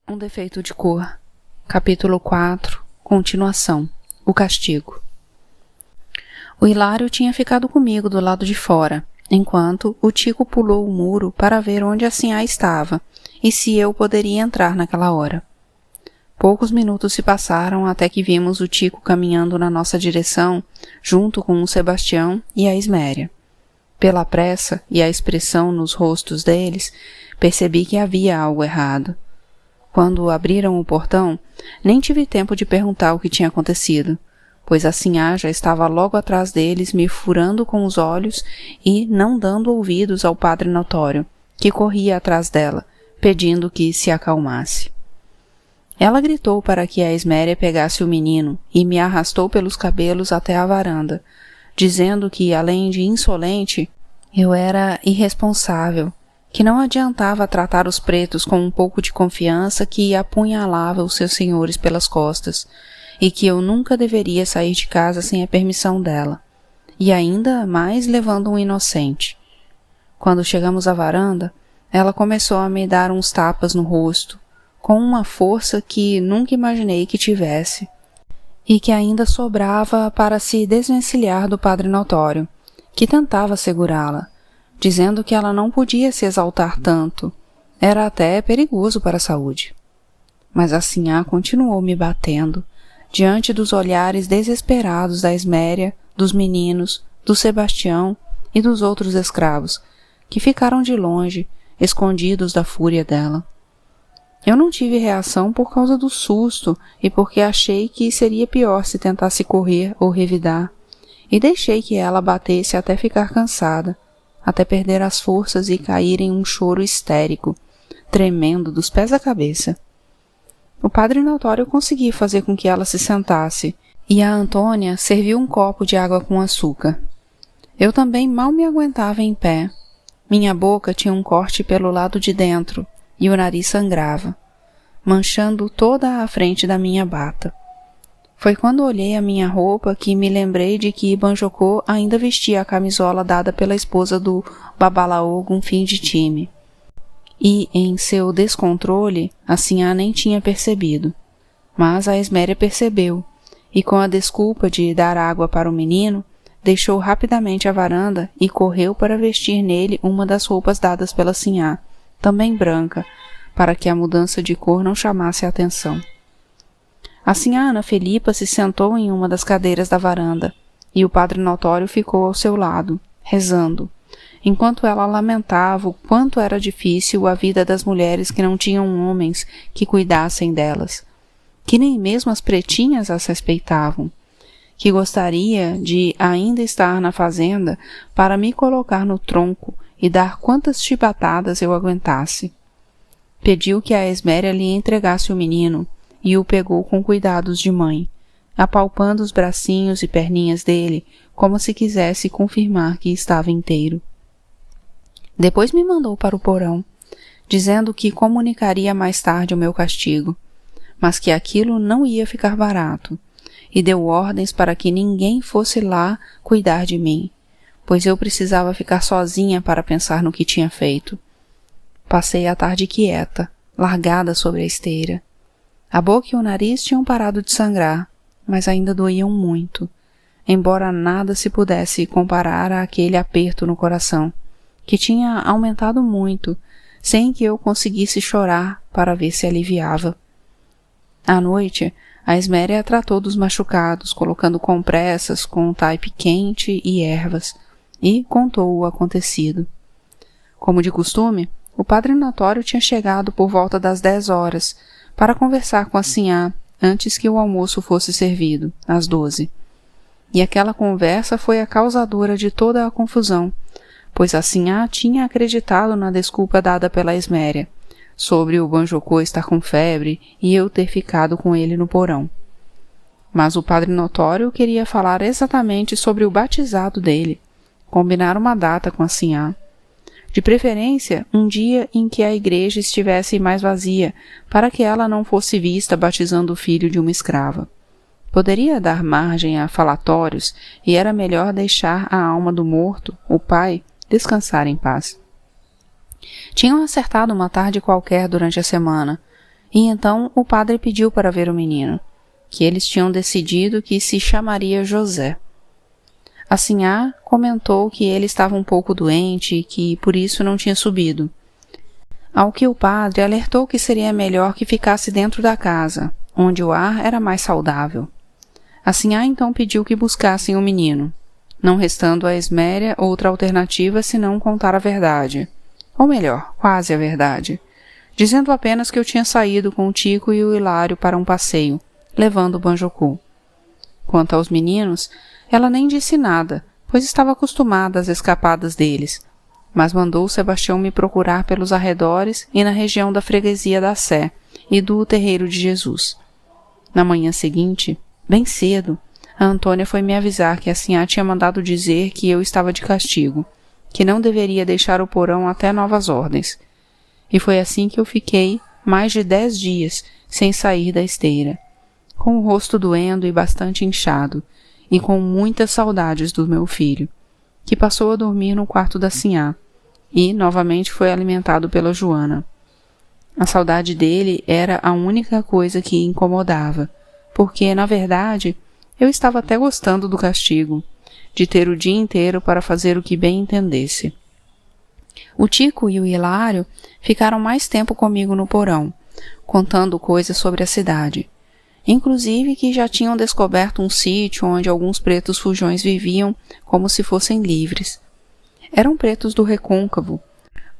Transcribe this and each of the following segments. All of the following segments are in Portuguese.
Um defeito de cor. Capítulo 4. Continuação. O castigo. O Hilário tinha ficado comigo do lado de fora, enquanto o Tico pulou o muro para ver onde a Sinhá estava e se eu poderia entrar naquela hora. Poucos minutos se passaram até que vimos o Tico caminhando na nossa direção, junto com o Sebastião e a Esméria. Pela pressa e a expressão nos rostos deles, percebi que havia algo errado. Quando abriram o portão, nem tive tempo de perguntar o que tinha acontecido, pois a Sinhá já estava logo atrás deles, me furando com os olhos e não dando ouvidos ao padre Notório, que corria atrás dela, pedindo que se acalmasse. Ela gritou para que a Esméria pegasse o menino e me arrastou pelos cabelos até a varanda, dizendo que, além de insolente, eu era irresponsável, que não adiantava tratar os pretos com um pouco de confiança que apunhalava os seus senhores pelas costas, e que eu nunca deveria sair de casa sem a permissão dela, e ainda mais levando um inocente. Quando chegamos à varanda, ela começou a me dar uns tapas no rosto, com uma força que nunca imaginei que tivesse, e que ainda sobrava para se desvencilhar do padre Notório, que tentava segurá-la, dizendo que ela não podia se exaltar tanto, era até perigoso para a saúde. Mas a Sinhá continuou me batendo, diante dos olhares desesperados da Esméria, dos meninos, do Sebastião e dos outros escravos, que ficaram de longe, escondidos da fúria dela. Eu não tive reação por causa do susto e porque achei que seria pior se tentasse correr ou revidar, e deixei que ela batesse até ficar cansada, até perder as forças e cair em um choro histérico, tremendo dos pés à cabeça. O padre Notório conseguiu fazer com que ela se sentasse, e a Antônia serviu um copo de água com açúcar. Eu também mal me aguentava em pé. Minha boca tinha um corte pelo lado de dentro, e o nariz sangrava, manchando toda a frente da minha bata. Foi quando olhei a minha roupa que me lembrei de que Banjocô ainda vestia a camisola dada pela esposa do Babalaô Gunfim de Time. E, em seu descontrole, a Sinhá nem tinha percebido. Mas a Esméria percebeu, e com a desculpa de dar água para o menino, deixou rapidamente a varanda e correu para vestir nele uma das roupas dadas pela Sinhá, também branca, para que a mudança de cor não chamasse a atenção. A Sinhá Ana Felipa se sentou em uma das cadeiras da varanda, e o padre Notório ficou ao seu lado, rezando, enquanto ela lamentava o quanto era difícil a vida das mulheres que não tinham homens que cuidassem delas, que nem mesmo as pretinhas as respeitavam, que gostaria de ainda estar na fazenda para me colocar no tronco e dar quantas chibatadas eu aguentasse. Pediu que a Esméria lhe entregasse o menino, e o pegou com cuidados de mãe, apalpando os bracinhos e perninhas dele, como se quisesse confirmar que estava inteiro. Depois me mandou para o porão, dizendo que comunicaria mais tarde o meu castigo, mas que aquilo não ia ficar barato, e deu ordens para que ninguém fosse lá cuidar de mim, pois eu precisava ficar sozinha para pensar no que tinha feito. Passei a tarde quieta, largada sobre a esteira. A boca e o nariz tinham parado de sangrar, mas ainda doíam muito, embora nada se pudesse comparar àquele aperto no coração, que tinha aumentado muito, sem que eu conseguisse chorar para ver se aliviava. À noite, a Esméria tratou dos machucados, colocando compressas com taipe quente e ervas, e contou o acontecido. Como de costume, o padre Notório tinha chegado por volta das 10 horas, para conversar com a Sinhá antes que o almoço fosse servido, às 12. E aquela conversa foi a causadora de toda a confusão, pois a Sinhá tinha acreditado na desculpa dada pela Esméria, sobre o Banjocô estar com febre e eu ter ficado com ele no porão. Mas o padre Notório queria falar exatamente sobre o batizado dele, combinar uma data com a Sinhá. De preferência, um dia em que a igreja estivesse mais vazia, para que ela não fosse vista batizando o filho de uma escrava. Poderia dar margem a falatórios e era melhor deixar a alma do morto, o pai, descansar em paz. Tinham acertado uma tarde qualquer durante a semana, E então o padre pediu para ver o menino, que eles tinham decidido que se chamaria José. A sinhá comentou que ele estava um pouco doente e que por isso não tinha subido. Ao que o padre alertou que seria melhor que ficasse dentro da casa, onde o ar era mais saudável. A sinhá então pediu que buscassem o menino, não restando a Esméria outra alternativa senão contar a verdade. Ou melhor, quase a verdade, dizendo apenas que eu tinha saído com o Tico e o Hilário para um passeio, levando o Banjocu. Quanto aos meninos, ela nem disse nada, pois estava acostumada às escapadas deles, mas mandou Sebastião me procurar pelos arredores e na região da freguesia da Sé e do Terreiro de Jesus. Na manhã seguinte, bem cedo, a Antônia foi me avisar que a sinhá tinha mandado dizer que eu estava de castigo, que não deveria deixar o porão até novas ordens. E foi assim que eu fiquei mais de 10 dias sem sair da esteira, com o rosto doendo e bastante inchado, e com muitas saudades do meu filho, que passou a dormir no quarto da sinhá, e novamente foi alimentado pela Joana. A saudade dele era a única coisa que incomodava, porque, na verdade, eu estava até gostando do castigo, de ter o dia inteiro para fazer o que bem entendesse. O Tico e o Hilário ficaram mais tempo comigo no porão, contando coisas sobre a cidade, inclusive que já tinham descoberto um sítio onde alguns pretos fujões viviam como se fossem livres. Eram pretos do Recôncavo,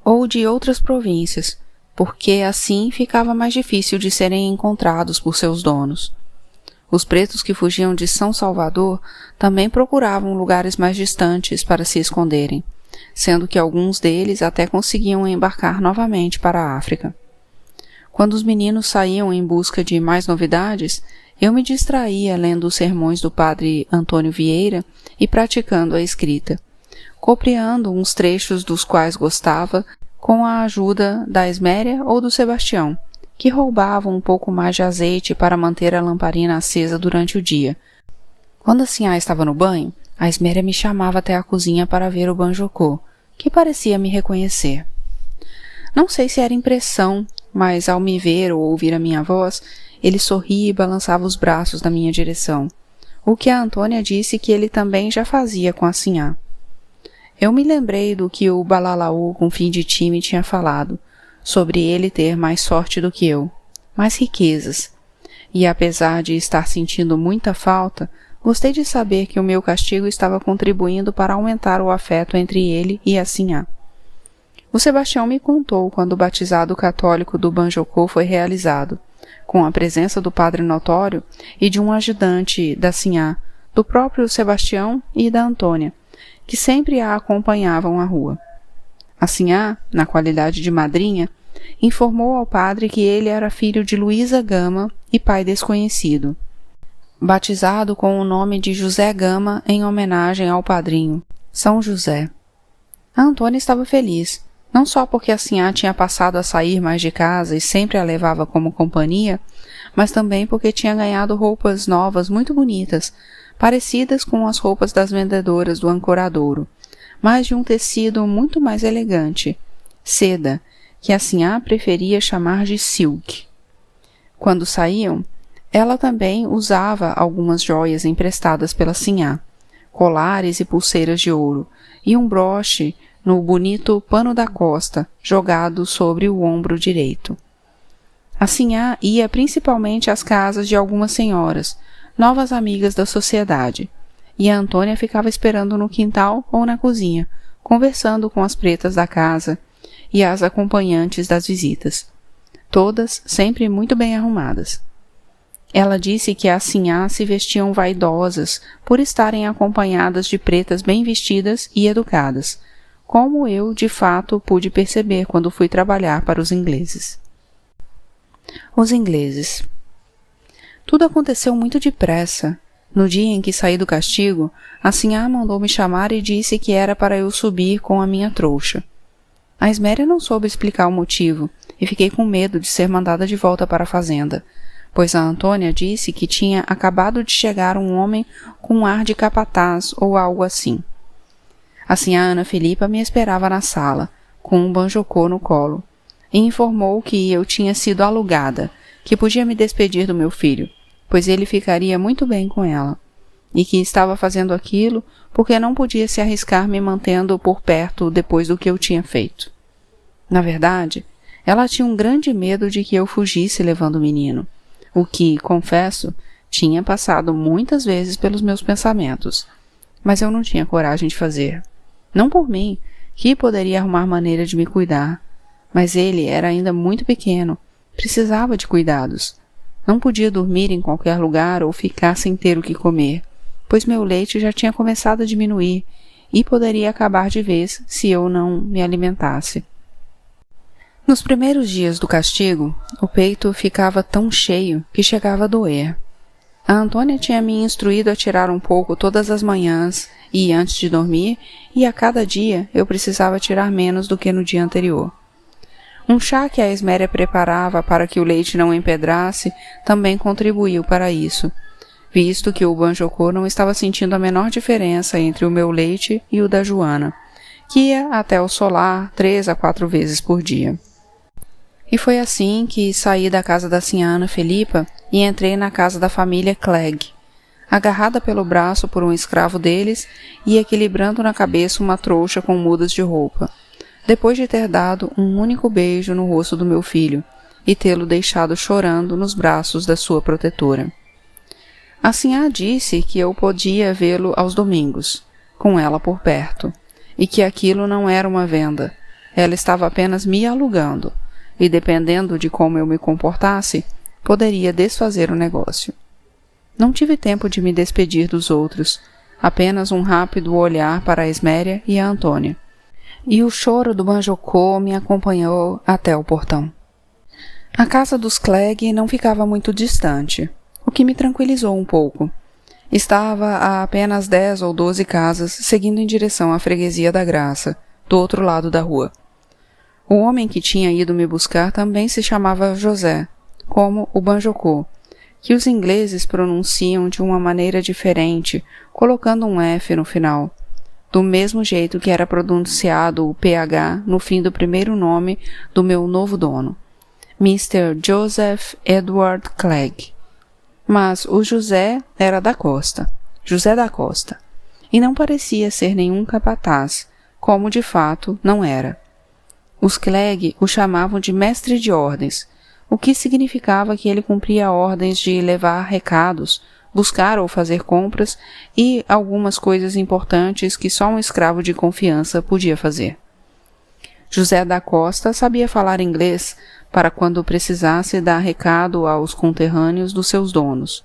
ou de outras províncias, porque assim ficava mais difícil de serem encontrados por seus donos. Os pretos que fugiam de São Salvador também procuravam lugares mais distantes para se esconderem, sendo que alguns deles até conseguiam embarcar novamente para a África. Quando os meninos saíam em busca de mais novidades, eu me distraía lendo os sermões do padre Antônio Vieira e praticando a escrita, copiando uns trechos dos quais gostava com a ajuda da Esméria ou do Sebastião, que roubavam um pouco mais de azeite para manter a lamparina acesa durante o dia. Quando a sinhá estava no banho, a Esméria me chamava até a cozinha para ver o Banjocô, que parecia me reconhecer. Não sei se era impressão, mas ao me ver ou ouvir a minha voz, ele sorria e balançava os braços na minha direção, o que a Antônia disse que ele também já fazia com a sinhá. Eu me lembrei do que o Balalaú com fim de time tinha falado, sobre ele ter mais sorte do que eu, mais riquezas, e apesar de estar sentindo muita falta, gostei de saber que o meu castigo estava contribuindo para aumentar o afeto entre ele e a sinhá. O Sebastião me contou quando o batizado católico do Banjocô foi realizado, com a presença do padre Notório e de um ajudante da sinhá, do próprio Sebastião e da Antônia, que sempre a acompanhavam à rua. A sinhá, na qualidade de madrinha, informou ao padre que ele era filho de Luísa Gama e pai desconhecido, batizado com o nome de José Gama em homenagem ao padrinho, São José. A Antônia estava feliz, não só porque a sinhá tinha passado a sair mais de casa e sempre a levava como companhia, mas também porque tinha ganhado roupas novas muito bonitas, parecidas com as roupas das vendedoras do Ancoradouro, mas de um tecido muito mais elegante, seda, que a sinhá preferia chamar de silk. Quando saíam, ela também usava algumas joias emprestadas pela sinhá, colares e pulseiras de ouro, e um broche no bonito pano da costa, jogado sobre o ombro direito. A sinhá ia principalmente às casas de algumas senhoras, novas amigas da sociedade, e a Antônia ficava esperando no quintal ou na cozinha, conversando com as pretas da casa e as acompanhantes das visitas, todas sempre muito bem arrumadas. Ela disse que as sinhás se vestiam vaidosas por estarem acompanhadas de pretas bem vestidas e educadas, como eu, de fato, pude perceber quando fui trabalhar para os ingleses. Os ingleses. Tudo aconteceu muito depressa. No dia em que saí do castigo, a sinhá mandou me chamar e disse que era para eu subir com a minha trouxa. A Esméria não soube explicar o motivo, e fiquei com medo de ser mandada de volta para a fazenda, pois a Antônia disse que tinha acabado de chegar um homem com um ar de capataz ou algo assim. A sinhá Ana Filipa me esperava na sala, com um banjocô no colo, e informou que eu tinha sido alugada, que podia me despedir do meu filho, pois ele ficaria muito bem com ela, e que estava fazendo aquilo porque não podia se arriscar me mantendo por perto depois do que eu tinha feito. Na verdade, ela tinha um grande medo de que eu fugisse levando o menino, o que, confesso, tinha passado muitas vezes pelos meus pensamentos, mas eu não tinha coragem de fazer. Não por mim, que poderia arrumar maneira de me cuidar, mas ele era ainda muito pequeno, precisava de cuidados. Não podia dormir em qualquer lugar ou ficar sem ter o que comer, pois meu leite já tinha começado a diminuir e poderia acabar de vez se eu não me alimentasse. Nos primeiros dias do castigo, o peito ficava tão cheio que chegava a doer. A Antônia tinha me instruído a tirar um pouco todas as manhãs e antes de dormir, e a cada dia eu precisava tirar menos do que no dia anterior. Um chá que a Esméria preparava para que o leite não empedrasse também contribuiu para isso, visto que o Banjocô não estava sentindo a menor diferença entre o meu leite e o da Joana, que ia até o solar 3 a 4 vezes por dia. E foi assim que saí da casa da Sinhá Felipa e entrei na casa da família Clegg, agarrada pelo braço por um escravo deles e equilibrando na cabeça uma trouxa com mudas de roupa, depois de ter dado um único beijo no rosto do meu filho e tê-lo deixado chorando nos braços da sua protetora. A Sinhá disse que eu podia vê-lo aos domingos, com ela por perto, e que aquilo não era uma venda, ela estava apenas me alugando, e dependendo de como eu me comportasse, poderia desfazer o negócio. Não tive tempo de me despedir dos outros, apenas um rápido olhar para a Esméria e a Antônia, e o choro do Banjocô me acompanhou até o portão. A casa dos Clegg não ficava muito distante, o que me tranquilizou um pouco. Estava a apenas 10 ou 12 casas seguindo em direção à freguesia da Graça, do outro lado da rua. O homem que tinha ido me buscar também se chamava José, como o Banjocô, que os ingleses pronunciam de uma maneira diferente, colocando um F no final, do mesmo jeito que era pronunciado o PH no fim do primeiro nome do meu novo dono, Mr. Joseph Edward Clegg. Mas o José era da Costa, José da Costa, e não parecia ser nenhum capataz, como de fato não era. Os Clegg o chamavam de mestre de ordens, o que significava que ele cumpria ordens de levar recados, buscar ou fazer compras e algumas coisas importantes que só um escravo de confiança podia fazer. José da Costa sabia falar inglês para quando precisasse dar recado aos conterrâneos dos seus donos.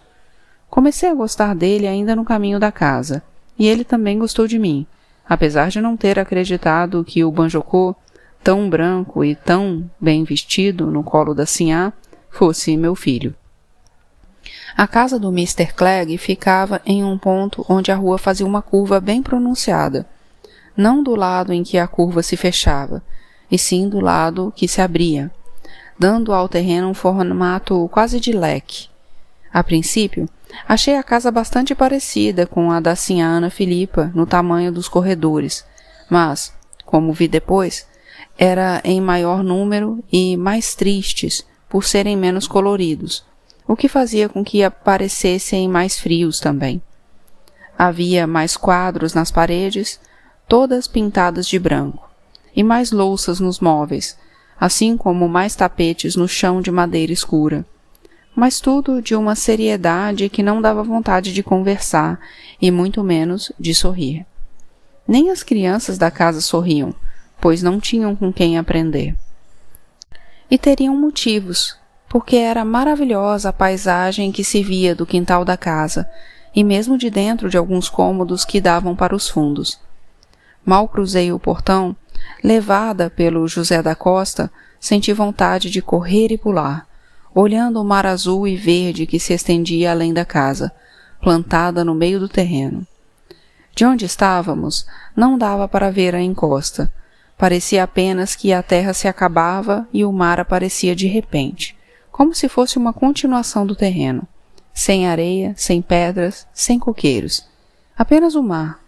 Comecei a gostar dele ainda no caminho da casa, e ele também gostou de mim, apesar de não ter acreditado que o Banjocô, tão branco e tão bem vestido no colo da Sinhá, fosse meu filho. A casa do Mr. Clegg ficava em um ponto onde a rua fazia uma curva bem pronunciada, não do lado em que a curva se fechava, e sim do lado que se abria, dando ao terreno um formato quase de leque. A princípio, achei a casa bastante parecida com a da Sinhá Felipa no tamanho dos corredores, mas, como vi depois, era em maior número e mais tristes por serem menos coloridos, o que fazia com que parecessem mais frios também. Havia mais quadros nas paredes, todas pintadas de branco, e mais louças nos móveis, assim como mais tapetes no chão de madeira escura. Mas tudo de uma seriedade que não dava vontade de conversar e muito menos de sorrir. Nem as crianças da casa sorriam, pois não tinham com quem aprender. E teriam motivos, porque era maravilhosa a paisagem que se via do quintal da casa, e mesmo de dentro de alguns cômodos que davam para os fundos. Mal cruzei o portão, levada pelo José da Costa, senti vontade de correr e pular, olhando o mar azul e verde que se estendia além da casa, plantada no meio do terreno. De onde estávamos, não dava para ver a encosta. Parecia apenas que a terra se acabava e o mar aparecia de repente, como se fosse uma continuação do terreno, sem areia, sem pedras, sem coqueiros. Apenas o mar,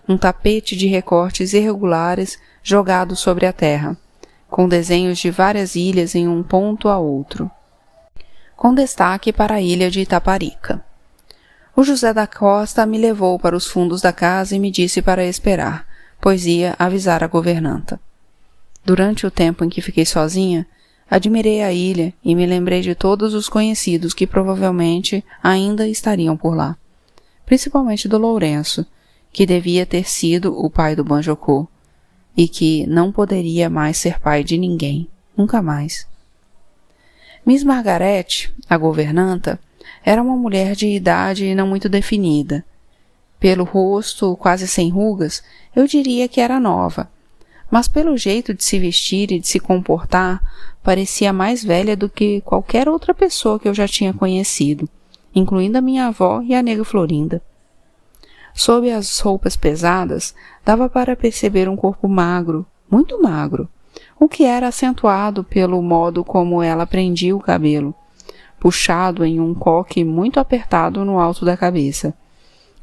um tapete de recortes irregulares jogado sobre a terra, com desenhos de várias ilhas em um ponto a outro. com destaque para a ilha de Itaparica. O José da Costa me levou para os fundos da casa e me disse para esperar, pois ia avisar a governanta. Durante o tempo em que fiquei sozinha, admirei a ilha e me lembrei de todos os conhecidos que provavelmente ainda estariam por lá, principalmente do Lourenço, que devia ter sido o pai do Banjocô, e que não poderia mais ser pai de ninguém, nunca mais. Miss Margaret, a governanta, era uma mulher de idade não muito definida. Pelo rosto quase sem rugas, eu diria que era nova, mas pelo jeito de se vestir e de se comportar, parecia mais velha do que qualquer outra pessoa que eu já tinha conhecido, incluindo a minha avó e a nega Florinda. Sob as roupas pesadas, dava para perceber um corpo magro, muito magro, o que era acentuado pelo modo como ela prendia o cabelo, puxado em um coque muito apertado no alto da cabeça,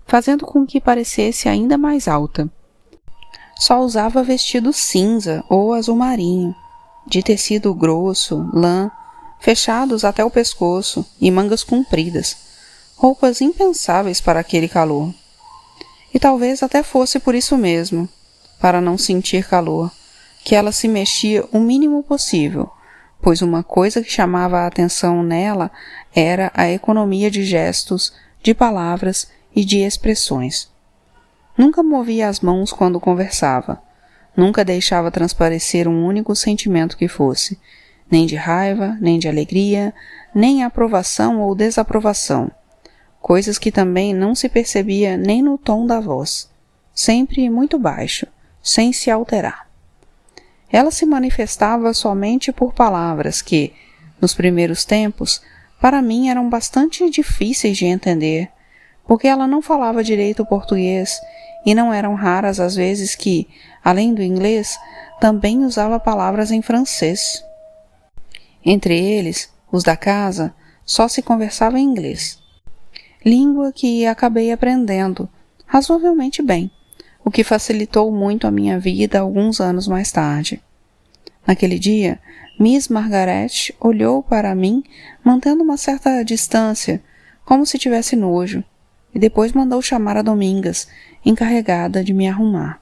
fazendo com que parecesse ainda mais alta. Só usava vestido cinza ou azul marinho, de tecido grosso, lã, fechados até o pescoço e mangas compridas, roupas impensáveis para aquele calor. E talvez até fosse por isso mesmo, para não sentir calor, que ela se mexia o mínimo possível, pois uma coisa que chamava a atenção nela era a economia de gestos, de palavras e de expressões. Nunca movia as mãos quando conversava, nunca deixava transparecer um único sentimento que fosse, nem de raiva, nem de alegria, nem aprovação ou desaprovação, coisas que também não se percebia nem no tom da voz, sempre muito baixo, sem se alterar. Ela se manifestava somente por palavras que, nos primeiros tempos, para mim eram bastante difíceis de entender, porque ela não falava direito o português e não eram raras as vezes que, além do inglês, também usava palavras em francês. Entre eles, os da casa, só se conversava em inglês, língua que acabei aprendendo razoavelmente bem, o que facilitou muito a minha vida alguns anos mais tarde. Naquele dia, Miss Margaret olhou para mim, mantendo uma certa distância, como se tivesse nojo, e depois mandou chamar a Domingas, encarregada de me arrumar.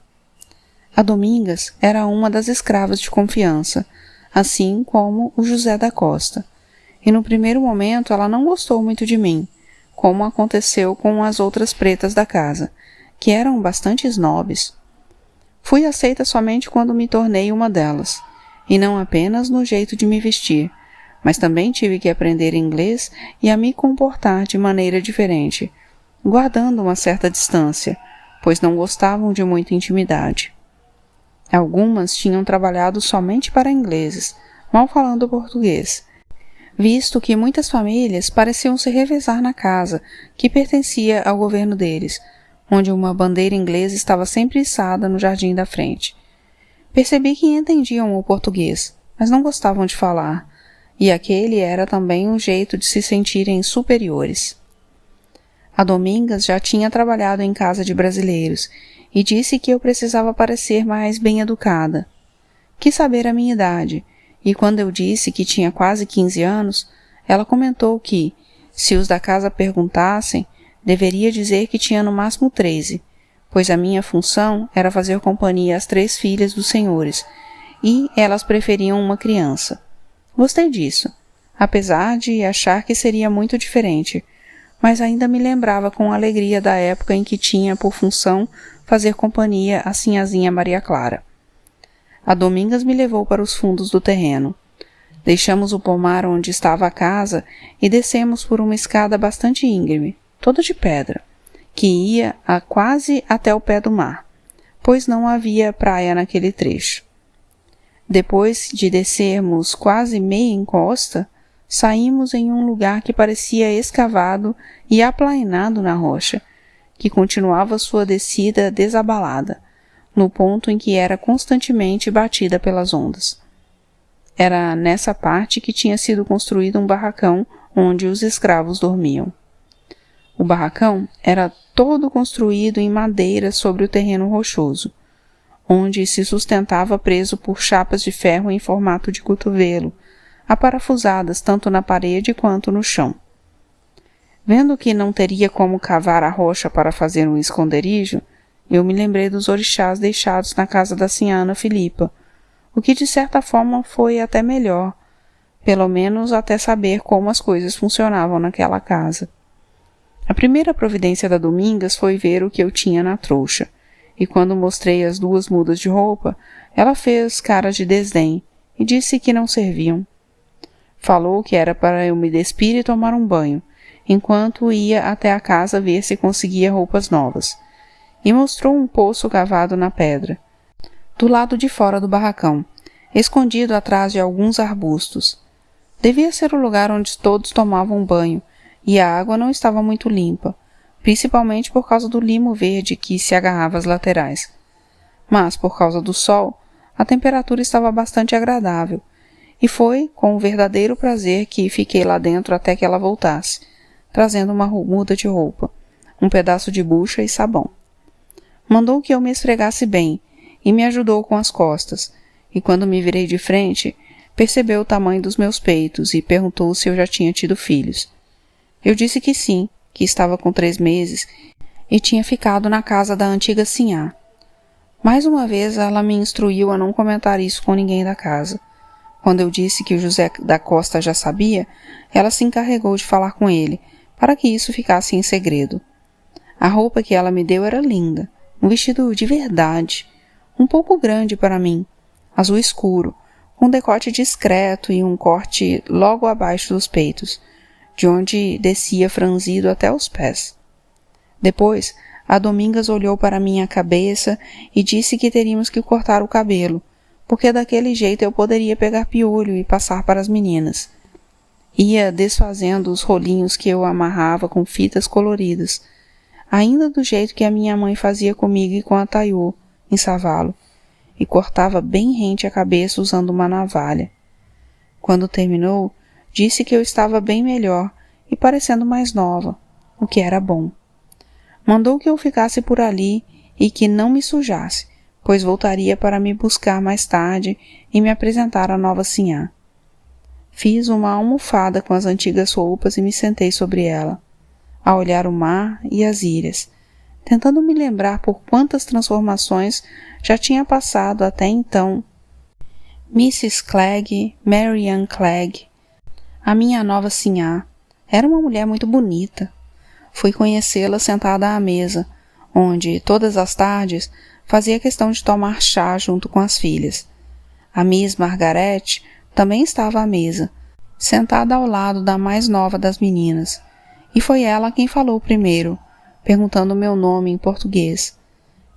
A Domingas era uma das escravas de confiança, assim como o José da Costa, e no primeiro momento ela não gostou muito de mim, como aconteceu com as outras pretas da casa, que eram bastante snobs. Fui aceita somente quando me tornei uma delas, e não apenas no jeito de me vestir, mas também tive que aprender inglês e a me comportar de maneira diferente, guardando uma certa distância, pois não gostavam de muita intimidade. Algumas tinham trabalhado somente para ingleses, mal falando português, visto que muitas famílias pareciam se revezar na casa, que pertencia ao governo deles, onde uma bandeira inglesa estava sempre içada no jardim da frente. Percebi que entendiam o português, mas não gostavam de falar, e aquele era também um jeito de se sentirem superiores. A Domingas já tinha trabalhado em casa de brasileiros e disse que eu precisava parecer mais bem-educada. Quis saber a minha idade, e quando eu disse que tinha quase 15 anos, ela comentou que, se os da casa perguntassem, deveria dizer que tinha no máximo 13, pois a minha função era fazer companhia às 3 filhas dos senhores, e elas preferiam uma criança. Gostei disso, apesar de achar que seria muito diferente, mas ainda me lembrava com alegria da época em que tinha por função fazer companhia à sinhazinha Maria Clara. A Domingas me levou para os fundos do terreno. Deixamos o pomar onde estava a casa e descemos por uma escada bastante íngreme, toda de pedra, que ia quase até o pé do mar, pois não havia praia naquele trecho. Depois de descermos quase meia encosta, saímos em um lugar que parecia escavado e aplainado na rocha, que continuava sua descida desabalada, no ponto em que era constantemente batida pelas ondas. Era nessa parte que tinha sido construído um barracão onde os escravos dormiam. O barracão era todo construído em madeira sobre o terreno rochoso, onde se sustentava preso por chapas de ferro em formato de cotovelo, aparafusadas tanto na parede quanto no chão. Vendo que não teria como cavar a rocha para fazer um esconderijo, eu me lembrei dos orixás deixados na casa da sinhá Ana Filipa, o que de certa forma foi até melhor, pelo menos até saber como as coisas funcionavam naquela casa. A primeira providência da Domingas foi ver o que eu tinha na trouxa, e quando mostrei as 2 mudas de roupa, ela fez cara de desdém e disse que não serviam. Falou que era para eu me despir e tomar um banho, enquanto ia até a casa ver se conseguia roupas novas, e mostrou um poço cavado na pedra, do lado de fora do barracão, escondido atrás de alguns arbustos. Devia ser o lugar onde todos tomavam banho, e a água não estava muito limpa, principalmente por causa do limo verde que se agarrava às laterais. Mas, por causa do sol, a temperatura estava bastante agradável, e foi com um verdadeiro prazer que fiquei lá dentro até que ela voltasse, trazendo uma muda de roupa, um pedaço de bucha e sabão. Mandou que eu me esfregasse bem, e me ajudou com as costas, e quando me virei de frente, percebeu o tamanho dos meus peitos e perguntou se eu já tinha tido filhos. Eu disse que sim, que estava com 3 meses e tinha ficado na casa da antiga sinhá. Mais uma vez ela me instruiu a não comentar isso com ninguém da casa. Quando eu disse que o José da Costa já sabia, ela se encarregou de falar com ele, para que isso ficasse em segredo. A roupa que ela me deu era linda, um vestido de verdade, um pouco grande para mim, azul escuro, com um decote discreto e um corte logo abaixo dos peitos, de onde descia franzido até os pés. Depois, a Domingas olhou para minha cabeça e disse que teríamos que cortar o cabelo, porque daquele jeito eu poderia pegar piolho e passar para as meninas. Ia desfazendo os rolinhos que eu amarrava com fitas coloridas, ainda do jeito que a minha mãe fazia comigo e com a Taiô, em Savalo, e cortava bem rente a cabeça usando uma navalha. Quando terminou, disse que eu estava bem melhor e parecendo mais nova, o que era bom. Mandou que eu ficasse por ali e que não me sujasse, pois voltaria para me buscar mais tarde e me apresentar à nova sinhá. Fiz uma almofada com as antigas roupas e me sentei sobre ela, a olhar o mar e as ilhas, tentando me lembrar por quantas transformações já tinha passado até então. Mrs. Clegg, Mary Ann Clegg, a minha nova sinhá, era uma mulher muito bonita. Fui conhecê-la sentada à mesa, onde, todas as tardes, fazia questão de tomar chá junto com as filhas. A Miss Margaret também estava à mesa, sentada ao lado da mais nova das meninas, e foi ela quem falou primeiro, perguntando meu nome em português.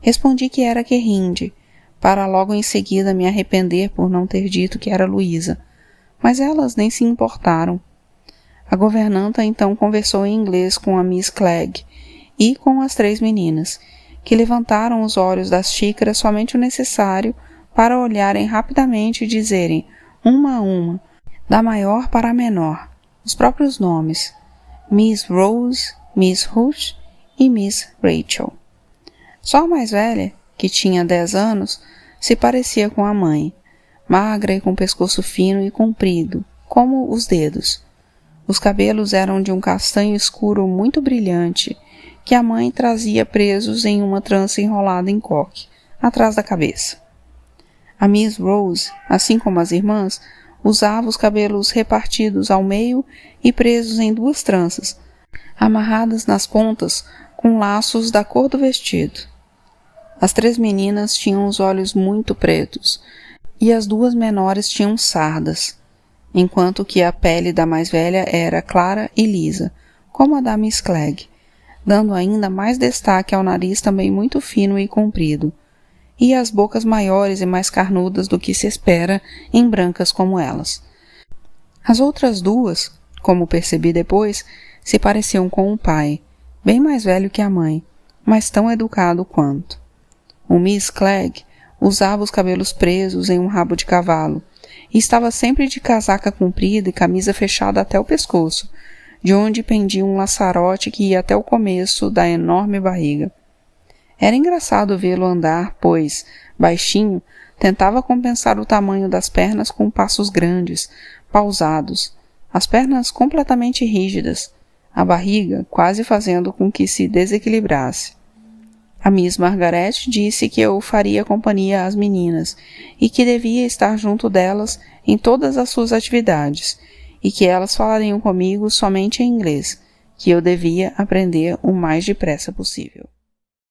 Respondi que era Querrinde, para logo em seguida me arrepender por não ter dito que era Luísa, mas elas nem se importaram. A governanta então conversou em inglês com a Miss Clegg e com as 3 meninas, que levantaram os olhos das xícaras somente o necessário para olharem rapidamente e dizerem, uma a uma, da maior para a menor, os próprios nomes, Miss Rose, Miss Ruth e Miss Rachel. Só a mais velha, que tinha 10 anos, se parecia com a mãe, magra e com pescoço fino e comprido, como os dedos. Os cabelos eram de um castanho escuro muito brilhante, que a mãe trazia presos em uma trança enrolada em coque, atrás da cabeça. A Miss Rose, assim como as irmãs, usava os cabelos repartidos ao meio e presos em 2 tranças, amarradas nas pontas com laços da cor do vestido. As 3 meninas tinham os olhos muito pretos, e as 2 menores tinham sardas, enquanto que a pele da mais velha era clara e lisa, como a da Miss Clegg, dando ainda mais destaque ao nariz também muito fino e comprido, e às bocas maiores e mais carnudas do que se espera em brancas como elas. As outras 2, como percebi depois, se pareciam com o pai, bem mais velho que a mãe, mas tão educado quanto. O Miss Clegg usava os cabelos presos em um rabo de cavalo, e estava sempre de casaca comprida e camisa fechada até o pescoço, de onde pendia um laçarote que ia até o começo da enorme barriga. Era engraçado vê-lo andar, pois, baixinho, tentava compensar o tamanho das pernas com passos grandes, pausados, as pernas completamente rígidas, a barriga quase fazendo com que se desequilibrasse. A Miss Margaret disse que eu faria companhia às meninas e que devia estar junto delas em todas as suas atividades e que elas falariam comigo somente em inglês, que eu devia aprender o mais depressa possível.